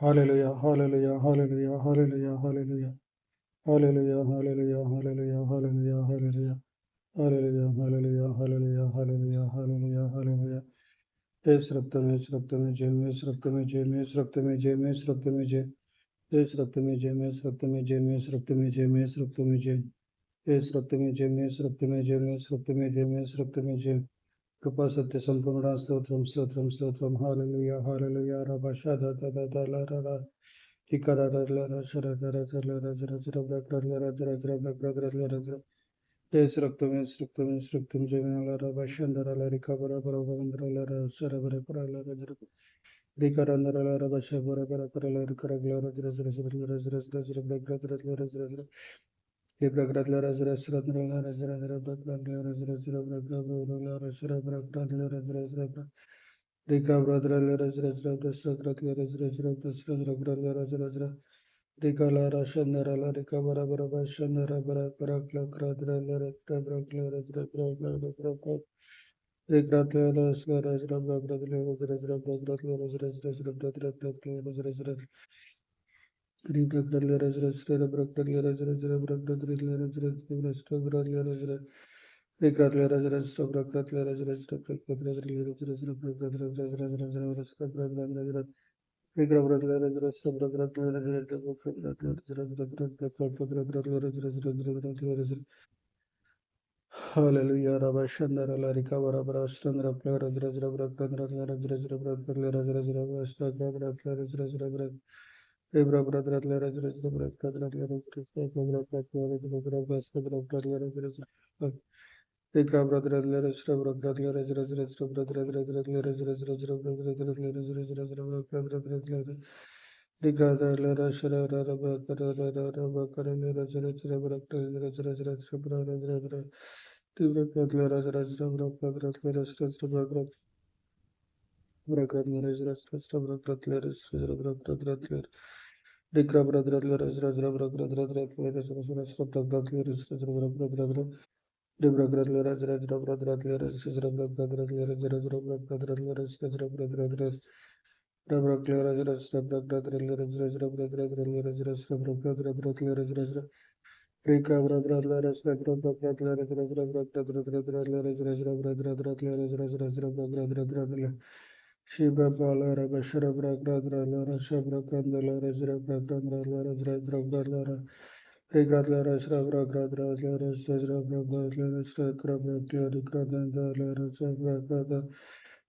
Hallelujah, hallelujah, hallelujah, hallelujah, hallelujah, hallelujah, hallelujah, hallelujah, hallelujah, hallelujah, hallelujah, hallelujah, hallelujah, hallelujah, hallelujah, hallelujah. इस रक्त में इस रक्त में जय में इस रक्त में जय में इस रक्त में जय में इस रक्त में जय इस रक्त में जय में इस रक्त में जय में इस रक्त में जय में इस रक्त में जय इस रक्त में जय में इस रक्त में जय में इस रक्त में जय में इस रक्त में जय कृपा सत्य संपूर्ण स्तोत्रम स्तोत्रम स्तोत्रम हालेलुया हालेलुया रबा शादा दा दा दा ला रा रा इकारा रा ला रा शरा रा रा रा रा रा रा रा रा रा रा रा रा रा रा रा रा इस रक्त में इस रक्त में इस रक्त में जय में ला रबा शंदरा ला रिका बरा बरा बरा ला रा शरा बरा बरा ला रा रा रिका रंदरा ला रबा शबरा बरा बरा ला रिका रा ला रा रा रा रा रा रा रा रा रा रा रा रा रा रा Libra lara zira sira lara zira zira lara zira zira lara zira lara zira zira Rika lara lara zira zira lara zira zira lara zira zira Rika lara shandara lara rika bara bara bara shandara bara bara kla lara zira lara zira zira lara zira Rika lara zira zira lara zira zira lara zira zira lara zira Ribra Gradlera Zera Bragradlera Zera Bragradlera Zera Rigradlera Zera Bragradlera Zera Bragradlera Zera Bragradlera Zera Rigradlera Zera Bragradlera Zera Hallelujah Rabba Shandara Larika Varabra Shandra Plara Zera Bragradlera Zera Bragradlera Zera Bragradlera Zera Ebra brother Lara Jurus, brother Eka brother Lara Shrubra brother Lara brother Lara Lara Shara Bakara Lara Rikra brother Razra brother Debra Gradlera Zerajra Bradradlera Sizra Bradradlera Zerajra Bradradlera Sizra Bradradlera Debra Clara Zerajra Bradradlera Zerajra Bradradlera Zerajra Bradradlera Zerajra Rika Bradradlera Zerajra Bradradlera Zerajra Bradradlera Zerajra Bradradlera Zerajra Bradradlera Shiba Balara Bashara Bradradlera Shabra Grandalera Zerajra Bradradlera Zerajra Bradradlera Regardlera Shabra Gradra Shazra Bradlera Shakra Bradlera Gradandalera Shabra Grada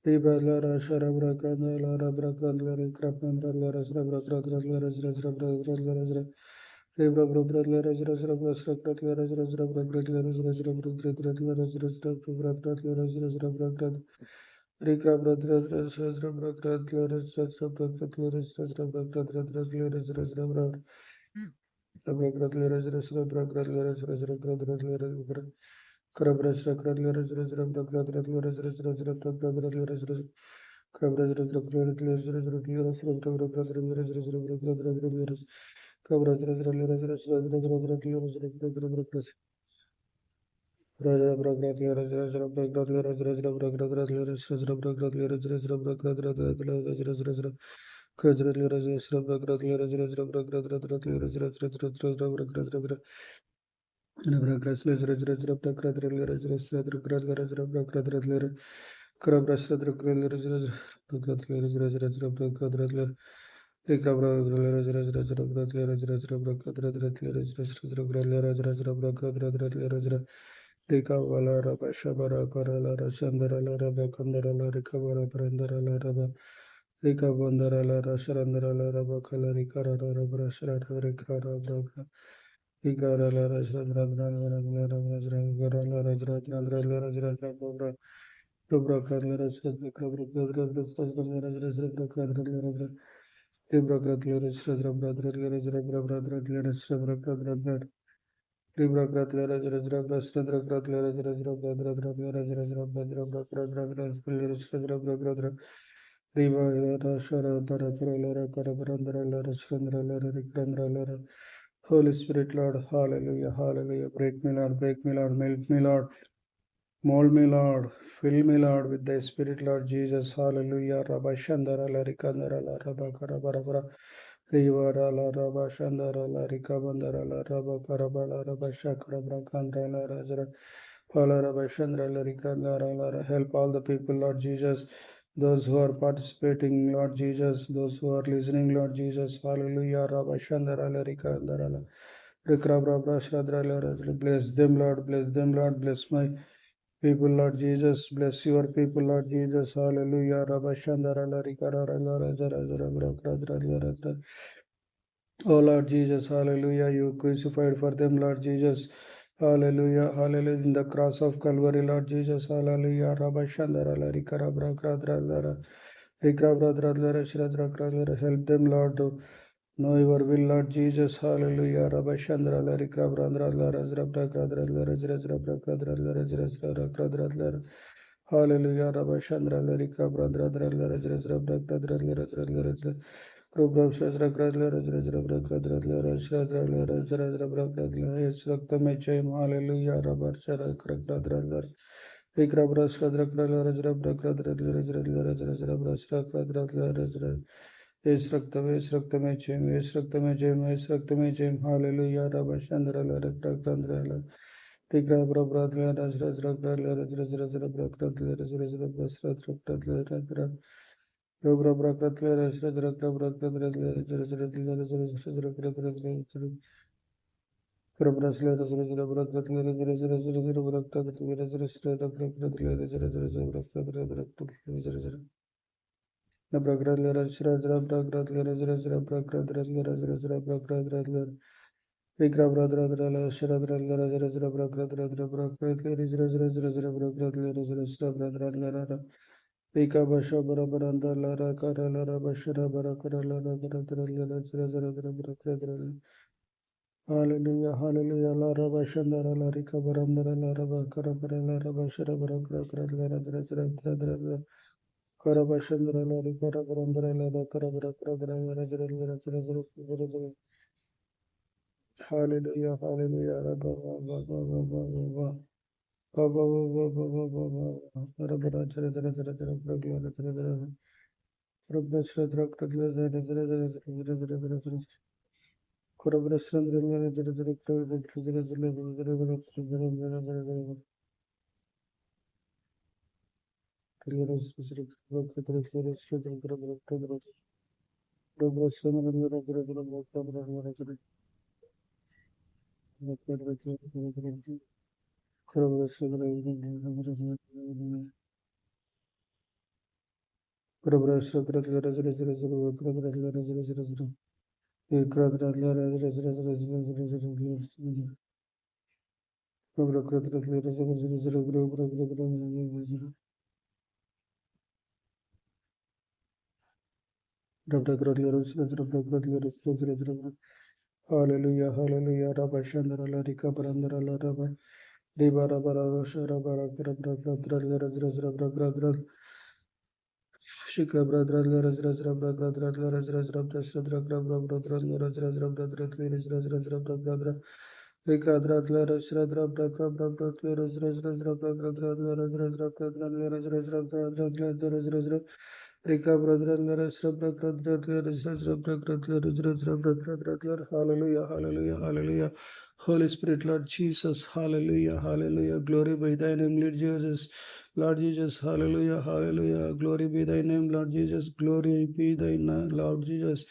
Ribadlara Sharabra Grandalara Bragandlera Krapandalera Shabra Gradlera Zrazra Bradlera Ribra Bradlera Zrazra Bradlera Zrazra Bradlera Zrazra Bradlera Zrazra Bradlera Zrazra Bragad Rikra Bradlera Shazra Bradlera Shazra Bradlera Shazra Bradlera Zrazra Brad Rabra Rika Vala Raba Shabara Karala Rashandara Raba Kandara Rikavara Parandara Raba Rika Bandara Rasharandara Raba Kalari Karara Raba Shrata Rikara Braga Rikara Rashandra Rajra Dobra Kadlara Shadra Kabra Kadra Shadra Kadra Libra Kadra Shadra Bradra Shadra Bradra Shadra Kadra Libra Kadra Shadra Shadra Kadra Shadra Bradra Shadra Bradra Shadra Bradra Riva Shara Dara Lara Karabrandra Lara Chandra Lara Rikrandra Lara Holy Spirit Lord, hallelujah, hallelujah, break me Lord, melt me Lord, Mold me, Lord. Fill me, Lord, with thy spirit, Lord Jesus. Hallelujah. Rabba Shandara la Rikandara la Rabba Karabarabara. Rivara la Rabba Shandara la Rikabandara la Rabba Karabala Rabba Shakarabra Kandra la Rajara. Pala Rabba Shandra la Rikandara la. Help all the people, Lord Jesus. Those who are participating, Lord Jesus. Those who are listening, Lord Jesus. Hallelujah. Rabba Shandara la Rikandara la. Bless them, Lord. Bless them, Lord. Bless my people, Lord Jesus. Bless your people, Lord Jesus. Hallelujah. Rabashandara Larikara Oh Lord Jesus, hallelujah. You crucified for them, Lord Jesus. Hallelujah. Hallelujah. In the cross of Calvary, Lord Jesus. Hallelujah. Rabashandara Larikara Brakradra Rikra help them, Lord, to know your will, Lord Jesus. Hallelujah. Rabashandra Larikra Brandra Larazra Brakradra Larazra Brakradra Larazra Brakradra Hallelujah. Rabashandra Larikra Brandra Larazra Brakradra Larazra Hallelujah. Pika basha bara baranda lara kara lara bashara bara kara lara kara kara lara zara zara zara bara kara kara. Hallelujah, hallelujah, lara bashandara lara kabarandara lara bakara bara lara bashara bara kara kara lara zara zara zara zara zara. Kara bashandara lara kara barandara lara kara bara kara kara lara zara zara zara zara zara zara. Hallelujah, hallelujah, rabba ba ba ba ba ba ba ba. Ba ba ba ba ba ba ba ba. Bara bara zara zara zara zara bara kara zara zara. Hallelujah, hallelujah, Rabba Shandara Larika Brandara Laraba, Riba Rabara Rosha Rabara Grabra Shikra Bradra Laraz Razra Bradra Laraz Razra Prasadra Grabra Bradra Laraz Razra Bradra Liris Razra Bradra Rikradra Laraz Radra Bradra Bradra Liris Razra Bradra Laraz Razra Bradra Liris Razra Bradra Laraz Razra Rika Bradra Laraz Bradra Liris Razra Bradra Liris Razra Bradra Hallelujah, hallelujah, hallelujah. Holy Spirit, Lord Jesus, hallelujah, hallelujah. Glory be thy name, Lord Jesus. Lord Jesus, hallelujah, hallelujah. Glory be thy name, Lord Jesus. Glory be thy name, Lord Jesus.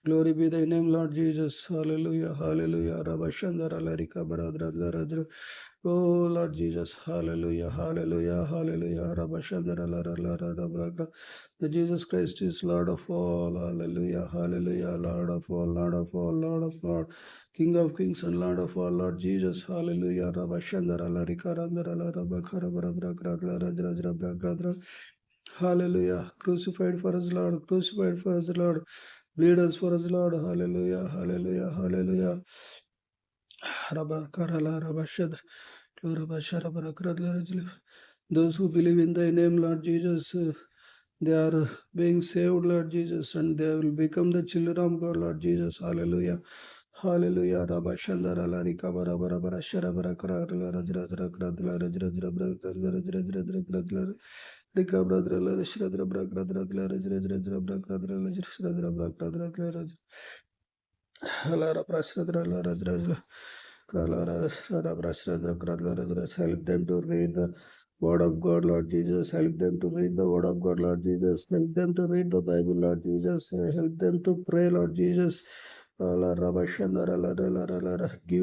Glory be thy name, Lord Jesus. Hallelujah, hallelujah. Rabashandara Larika Baradra Laradra. Oh Lord Jesus, hallelujah, hallelujah, hallelujah. Rabashandara Lara Lara Rabragra. The Jesus Christ is Lord of all. Hallelujah, hallelujah. Lord of all, Lord of all, Lord of all. King of kings and Lord of all, Lord Jesus, hallelujah. Rabashandara Larika Randara Lara Bakara Barabragra Rajra Bragra. Hallelujah. Crucified for us, Lord. Crucified for us, Lord. Bleed us for us, Lord. Hallelujah. Hallelujah. Hallelujah. Rabakarala Rabashad. Those who believe in thy name, Lord Jesus, they are being saved, Lord Jesus, and they will become the children of God, Lord Jesus. Hallelujah. Hallelujah. Rabba Shandara Larika Bara Bara Bara Sharabara Karakala Rajra Kradla Rajra Rajra Rika Bradra Shradra Brakradra Rajra Brakradra Shradra Brakradra Rajra Halara Prashadra Rajra Kralara Shradra Prashadra Kradla Rajra. Help them to read the Word of God, Lord Jesus. Help them to read the Word of God, Lord Jesus. Help them to read the Bible, Lord Jesus. Help them to pray, Lord Jesus. Give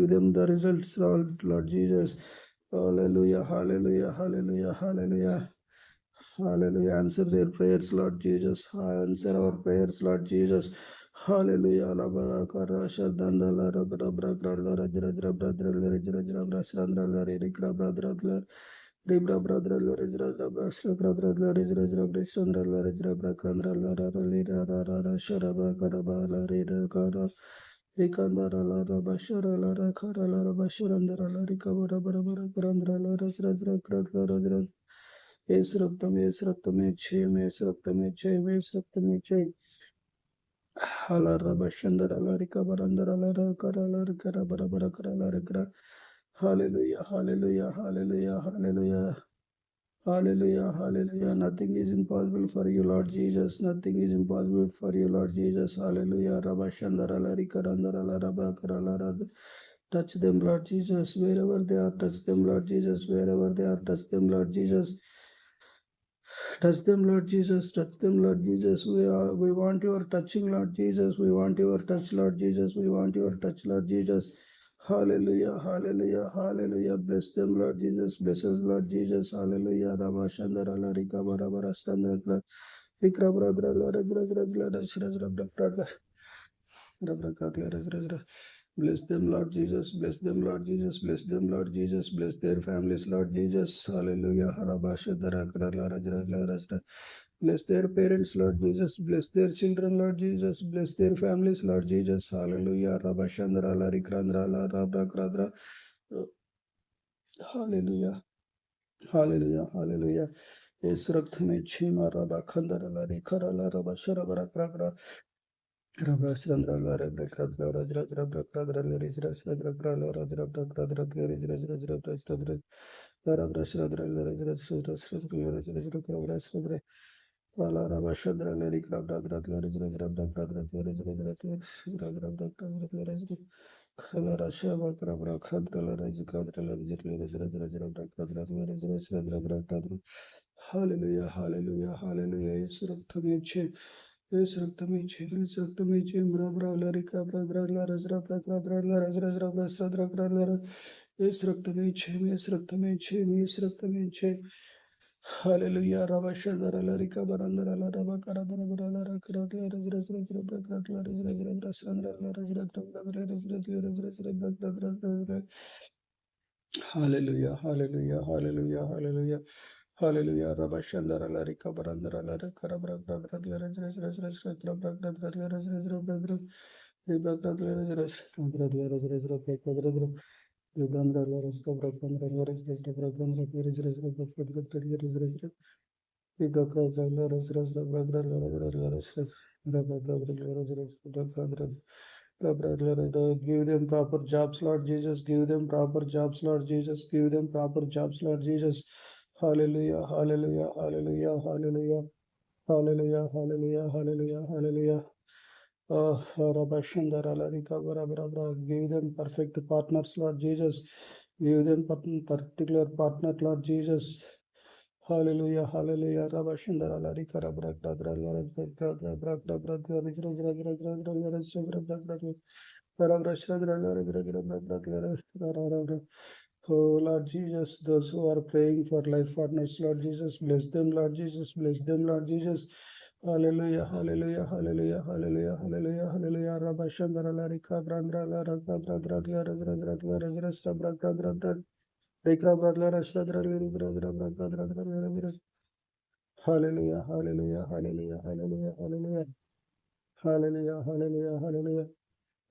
them the results, Lord Jesus. Hallelujah, hallelujah, hallelujah, hallelujah. Hallelujah. Answer their prayers, Lord Jesus. Answer our prayers, Lord Jesus. Hallelujah. Ribra brother Lorija Brasha Gradra Lorija Brishandra Lorija Bracandra Lira Sharaba Karaba Larida Kara Rikandara Lara Bashara Lara Kara Lara Basharandra Larika Barabara Grandra Lara Razra Kradla Razra Esraktame Che Halara Bashandara Larika Barandara Lara Kara Lara Kara Barabara Kara Lara Kara. Hallelujah, hallelujah, hallelujah, hallelujah. Hallelujah, hallelujah. Nothing is impossible for you, Lord Jesus. Nothing is impossible for you, Lord Jesus. Hallelujah. Rabba Shandara Lari Karandara Laraba Karala. Touch them, Lord Jesus. Wherever they are, touch them, Lord Jesus. Wherever they are, touch them, Lord Jesus. Touch them, Lord Jesus. Touch them, Lord Jesus. We want your touching, Lord Jesus. We want your touch, Lord Jesus. We want your touch, Lord Jesus. Hallelujah, hallelujah, hallelujah. Bless them, Lord Jesus. Bless us, Lord Jesus. Hallelujah. Rabba Shandara Larika Barabara Sandra Vikra Bradra Lara Bless them, Lord Jesus. Bless them, Lord Jesus. Bless them, Lord Jesus. Bless their families, Lord Jesus. Hallelujah. Bless their parents, Lord Jesus. Bless their children, Lord Jesus. Bless their families, Lord Jesus. Hallelujah. Rabashandra Larikrandra Rabrakradra. Hallelujah. Hallelujah. Hallelujah. इस रक्त में छीमा रबा खंदर लारी खरा ला रबा शरबरा क्राग्रा रब्राश्रंद्र ला रे ब्रेक्रद ला रज रज रब ब्रेक्रद ला ridge रज रज रग ला रज रब ब्रेक्रद रज रिज रज रज रब रज रज रज ला रब्राश्रंद्र ला रज रज रज रज रज रज रज रब्राश्रंद्र ला रब्राश्रंद्र ला रिक रब रज ला रिज रज रब ब्रेक्रद रज रिज रज रज रज रज रब ब्रेक्रद रज रज रज खला राशा बकरा ब्रेक्रद ला रिज रज रज रज रज रज रब ब्रेक्रद रज रिज रज रज रब ब्रेक्रद Hallelujah, hallelujah, hallelujah. Yes, Raktamiche, yes, Raktamiche, yes, Raktamiche, Brabra, Larika, Brabra, Razra, Prakradra, Razra, Sadra, yes, Raktamiche, yes, Raktamiche, yes, Raktamiche. Hallelujah, Rabashadara, Larika, Barandara, Laraba, Karabara, Larakra, Razra, Prakradra, Razra, Sandra, Razra, Hallelujah, hallelujah, hallelujah, hallelujah. Hallelujah. Rabba Shandara Larika Barandara Lara Karabra Bradra Lara Rabra Bradra Ugandra Laras Kabrakandra Laras Brakandra Laras Vibrakadra Laras Bradra Laras Give them proper jobs, Lord Jesus. Give them proper jobs, Lord Jesus. Give them proper jobs, Lord Jesus. Hallelujah, hallelujah, hallelujah, hallelujah, hallelujah, hallelujah, hallelujah, hallelujah. Rabashandara Larika Barabara. Give them perfect partners, Lord Jesus. Give them particular partner, Lord Jesus. Hallelujah, hallelujah. Rabashandara Larika Rabrakadra Oh Lord Jesus, those who are praying for life partners, Lord Jesus, bless them, Lord Jesus, bless them, Lord Jesus. Hallelujah, hallelujah, hallelujah, hallelujah, hallelujah, hallelujah. Rabashandara Larika Brandra Laraka Bradra Razra Rika Bradla Rashadra Bradra Hallelujah, hallelujah, hallelujah, hallelujah, hallelujah, hallelujah, hallelujah, hallelujah,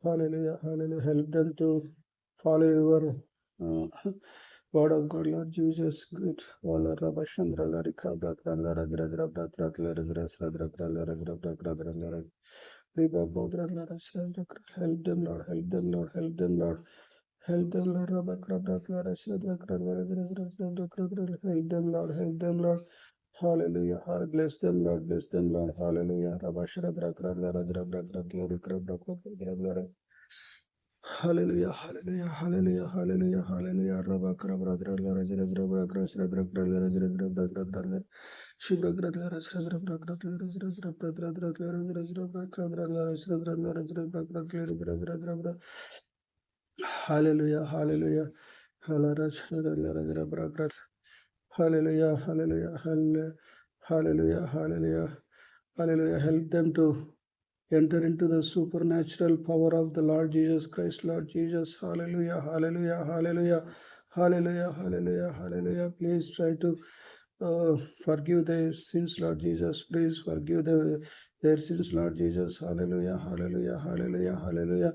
hallelujah, hallelujah. Help them to follow your word of God, Lord Jesus. Good. All Rabashandra Larika Brakra Larajra Brakra Larajra Sadra Larajra Brakra Larajra Help them, Lord. Help them, Lord. Help them, Lord. Help them, Lord. Help them, Lord. Help them, Lord. Hallelujah. Bless them, Lord. Bless them, Lord. Hallelujah. Hallelujah, hallelujah, hallelujah, hallelujah, hallelujah. Rabba Krabra Dradla Rajra Drabra Krasra Drakra Rajra Drabra Dradla Shibra Gradla Rajra Drabra Gradla Rajra Drabra Dradla Rajra Drabra Kradla Rajra Drabra Rajra Drabra Rajra Drabra. Hallelujah, hallelujah. Hallelujah, hallelujah, hallelujah, hallelujah, hallelujah, hallelujah. Help them to enter into the supernatural power of the Lord Jesus Christ, Lord Jesus. Hallelujah, hallelujah, hallelujah, hallelujah, hallelujah, hallelujah. Please try to forgive their sins, Lord Jesus. Please forgive their sins, Lord Jesus. Hallelujah, hallelujah, hallelujah, hallelujah.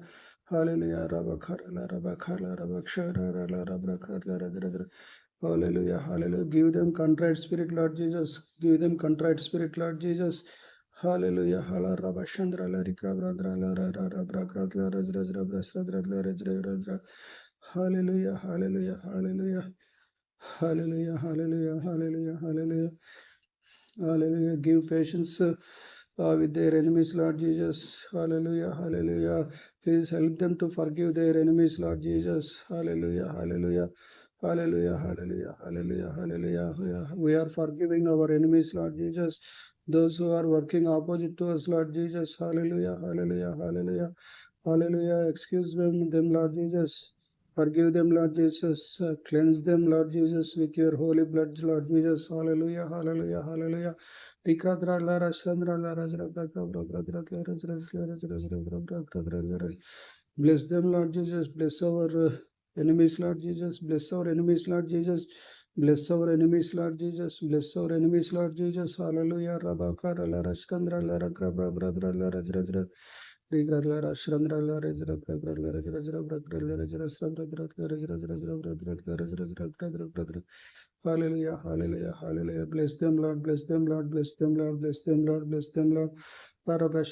Hallelujah. Hallelujah. Hallelujah. Give them contrite spirit, Lord Jesus. Give them contrite spirit, Lord Jesus. Hallelujah. Hallelujah. Hallelujah. Hallelujah. Hallelujah. Hallelujah. Hallelujah. Hallelujah. Hallelujah. Give patience with their enemies, Lord Jesus. Hallelujah. Hallelujah. Please help them to forgive their enemies, Lord Jesus. Hallelujah. Hallelujah. Hallelujah. Hallelujah. Hallelujah. Hallelujah. We are forgiving our enemies, Lord Jesus. Those who are working opposite to us, Lord Jesus. Hallelujah. Hallelujah. Hallelujah. Hallelujah. Excuse them, Lord Jesus. Forgive them, Lord Jesus. Cleanse them, Lord Jesus, with your holy blood, Lord Jesus. Hallelujah, hallelujah, hallelujah. Bless them, Lord Jesus. Bless our enemies, Lord Jesus. Bless our enemies, Lord Jesus. Bless our enemies, Lord Jesus. Bless our enemies, Lord Jesus. Hallelujah. Rabakara Lara Skandra Lara Grabra Bradra Lara Jrajra. Rigradlara Shrandra Lara Jra Bradra Lara Jrajra Bradra Lara Jra Sandra Lara Jrajra Bradra Lara Jrajra Bradra. Hallelujah. Hallelujah. Hallelujah. Bless them, Lord. Bless them, Lord. Bless them, Lord. Bless them, Lord. Bless them, Lord. Help them,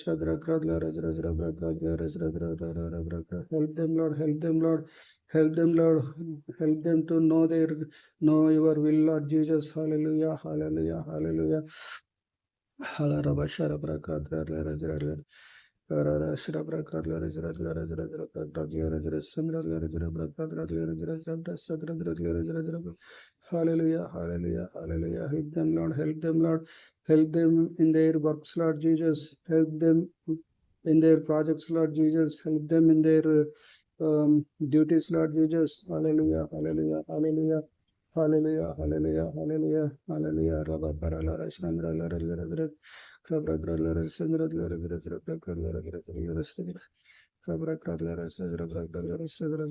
Lord. Help them, Lord. Help them, Lord. Help them to know your will, Lord Jesus. Hallelujah. Hallelujah. Hallelujah. Hallelujah, hallelujah, hallelujah. Help them, Lord. Help them, Lord. Help them in their works, Lord Jesus. Help them in their projects, Lord Jesus. Help them in their duties, Lord Jesus. Hallelujah, hallelujah, hallelujah. Hallelujah, hallelujah, hallelujah, hallelujah. Rabba Parala Rashandra Lara Lara Krabra Gradlara Sandra Lara Lara Krabra Lara Sandra Krabra Gradlara Sandra Gradlara Sandra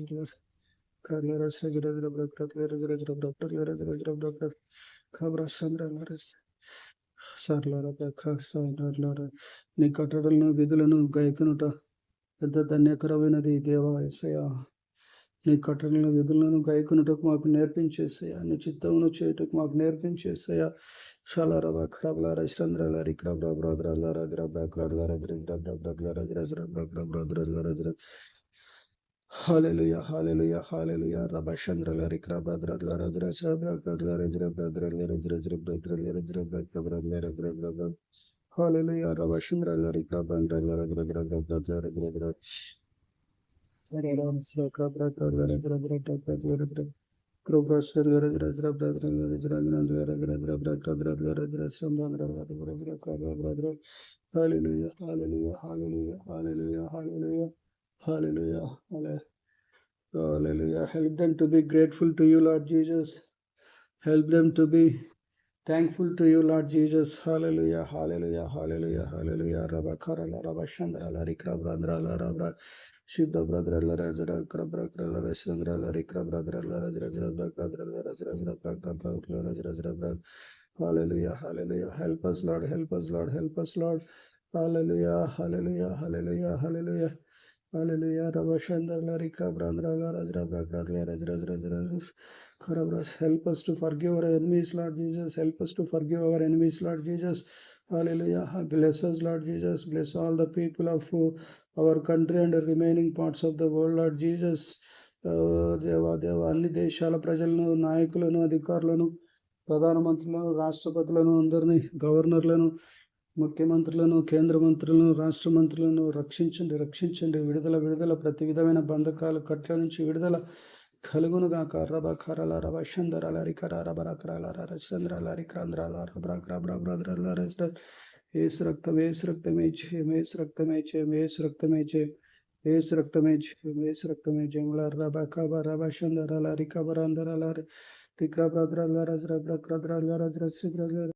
Gradlara Sandra Gradlara Gradlara Gradlara Krabra Sandra Lara Sarlara Sandra Lara నీ కట్టడలను విధులను గైకొనుట పెద్ద ధన్యకరమైనది దేవా యేసయ్యా నీ కట్టడలను విధులను గైకొనుటకు మాకు నేర్పించేసయ్యా నీ చిత్తమును చేయుటకు మాకు నేర్పించేసయ్యా షాలారబా ఖరాబ్లార చంద్రలారి క్రబ్రా బ్రాద్రాలార గ్రబ్రా క్రాద్లార గ్రబ్రా బ్రాద్లార గ్రబ్రా బ్రాద్రాలార GRUB Hallelujah, hallelujah, hallelujah. Rabba Chandra Rikra Badra Lara Grasabra Kadlara Jrabra Lara Jrabra Lara Jrabra Lara Jrabra Hallelujah, Rabba Chandra Rikra Bandra Lara Jrabra Lara Jrabra Hallelujah, hallelujah, hallelujah, hallelujah, hallelujah, hallelujah, hallelujah. Help them to be grateful to you, Lord Jesus. Help them to be thankful to you, Lord Jesus. Hallelujah, hallelujah, hallelujah, hallelujah. Rabba Karala, Rabba Chandra, Larikra, Brandra, Rabba Shibda, Brother, Larajara, Krabra, Larasandra, Larikra, Brother, Larajara, Brother, Hallelujah, hallelujah. Help us, Lord, help us, Lord, help us, Lord. Hallelujah, hallelujah, hallelujah, hallelujah. Hallelujah. Help us to forgive our enemies, Lord Jesus. Help us to forgive our enemies, Lord Jesus. Hallelujah. Bless us, Lord Jesus. Bless all the people of our country and the remaining parts of the world, Lord Jesus. దేవా దేవా అన్ని దేశాల ప్రజలను, నాయకులను, అధికారులను, ప్రధానమంత్రులను, రాష్ట్రపతులను, అందరినీ, గవర్నర్లను, ముఖ్యమంత్రులను, కేంద్ర మంత్రులను, రాష్ట్ర మంత్రులను రక్షించండి, రక్షించండి. విడుదల, విడుదల, ప్రతి విధమైన బంధకాలు, కట్ల నుంచి విడుదల కలుగునుగాక. రబ కరల రబ షందరాల రికర రబ రకరాల రచంద్రాల రిక్రాంధ్రాల రబ్రగ్రబ్రగ్రద్రాల ఏసు రక్తం, ఏసు రక్తమే జయం, ఏసు రక్తమే జయం, ఏసు రక్తమే జయం, ఏసు రక్తమే జయం, ఏసు రక్తమే జయం. రబ కబ రబ షందరాల రికబరందరాల రిక్రబ్రద్రాల రజ్రబ్రగ్రద్రాల రజ్రసిబ్రద్రాల